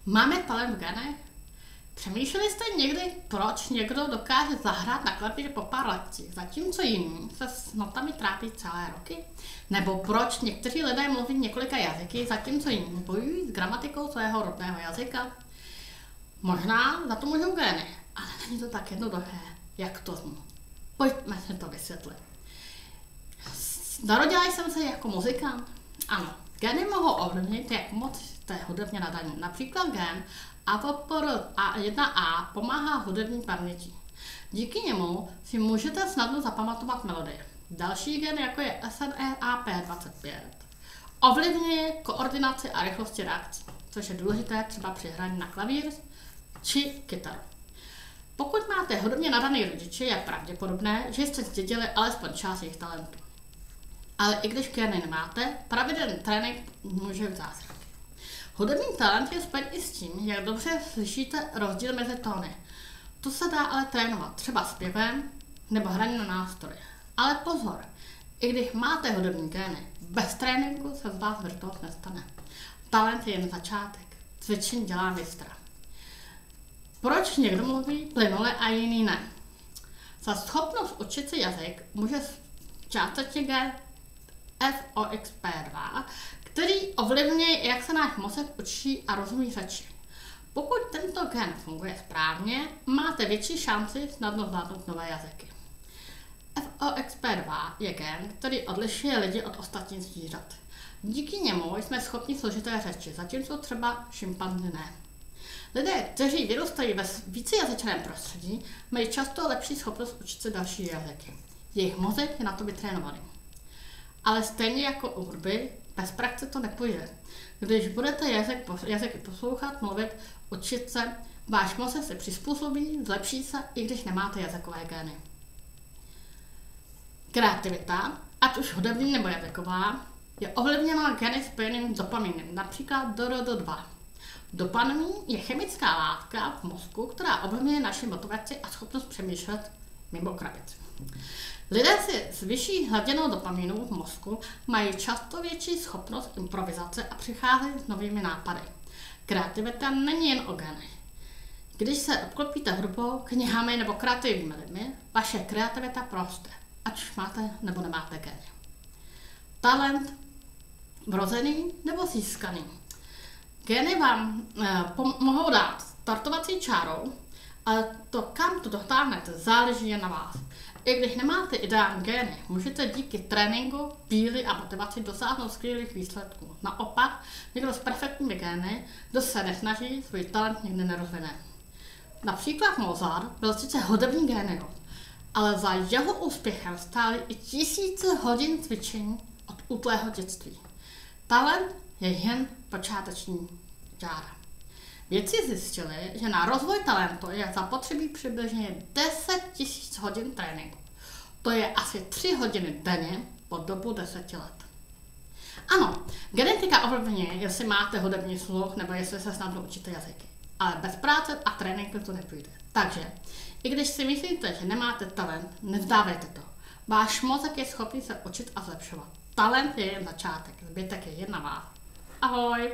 Máme talent v genech? Přemýšleli jste někdy, proč někdo dokáže zahrát na klavír po pár lekcích, zatímco jiný se s notami trápí celé roky? Nebo proč někteří lidé mluví několika jazyky, zatímco jiní bojují s gramatikou svého rodného jazyka? Možná za to můžou gény, ale není to tak jednoduché, jak to zní. Pojďme si to vysvětlit. Narodila jsem se jako muzikant? Ano, gény mohou ovlivnit, jak moc jste hudebně nadaní. Například gen APOPR1A pomáhá hudební paměti. Díky němu si můžete snadno zapamatovat melodie. Další gen, jako je SNEAP25, ovlivňuje koordinaci a rychlosti reakcí, což je důležité třeba při hraní na klavír či kytaru. Pokud máte hudebně nadaný rodiče, je pravděpodobné, že jste zdědili alespoň část jejich talentů. Ale i když gény nemáte, pravidelný trénink může být zázrak. Hudební talent je spojen i s tím, jak dobře slyšíte rozdíl mezi tóny. To se dá ale trénovat třeba zpěvem nebo hraním na nástroje. Ale pozor, i když máte hudební gény, bez tréninku se z vás virtuóz nestane. Talent je jen začátek, cvičení dělá mistra. Proč někdo mluví plynule a jiný ne? Za schopnost učit si jazyk může částečně gen FOXP2, který ovlivňuje, jak se náš mozek učí a rozumí řeči. Pokud tento gen funguje správně, máte větší šanci snadno zvládnout nové jazyky. FOXP2 je gen, který odlišuje lidi od ostatních zvířat. Díky němu jsme schopni složité řeči, zatímco třeba šimpanzi ne. Lidé, kteří vyrůstají ve vícejazyčném prostředí, mají často lepší schopnost učit se další jazyky. Jejich mozek je na to vytrénovaný. Ale stejně jako u hudby, bez praxe to nepůjde. Když budete jazyky poslouchat, mluvit, učit se, váš mozek se přizpůsobí, zlepší se, i když nemáte jazykové gény. Kreativita, ať už hudební nebo jazyková, je ovlivněna gény spojeným s dopaminem, například DRD2. Dopamin je chemická látka v mozku, která ovlivňuje naši motivaci a schopnost přemýšlet mimo krabici. Lidé si s vyšší hladinou dopaminu v mozku mají často větší schopnost improvizace a přicházejí s novými nápady. Kreativita není jen o genech. Když se obklopíte hudbou, knihami nebo kreativními lidmi, vaše kreativita poroste, ať už máte nebo nemáte geny. Talent vrozený nebo získaný. Gény vám mohou dát startovací čárou, ale to, kam to dotáhnete, záleží jen na vás. I když nemáte ideální gény, můžete díky tréninku, píli a motivaci dosáhnout skvělých výsledků. Naopak, někdo s perfektními gény, kdo se nesnaží, svůj talent nikdy nerozvine. Například Mozart byl sice hudební génius, ale za jeho úspěchem stály i tisíce hodin cvičení od útlého dětství. Talent je jen počáteční čára. Vědci zjistili, že na rozvoj talentu je zapotřebí přibližně 10 000 hodin tréninku. To je asi 3 hodiny denně po dobu 10 let. Ano, genetika ovlivňuje, jestli máte hudební sluch nebo jestli se snadno učíte jazyky. Ale bez práce a tréninku to nepůjde. Takže, i když si myslíte, že nemáte talent, nevzdávejte to. Váš mozek je schopný se učit a zlepšovat. Talent je jen začátek, zbytek je jen na vás. Ahoj!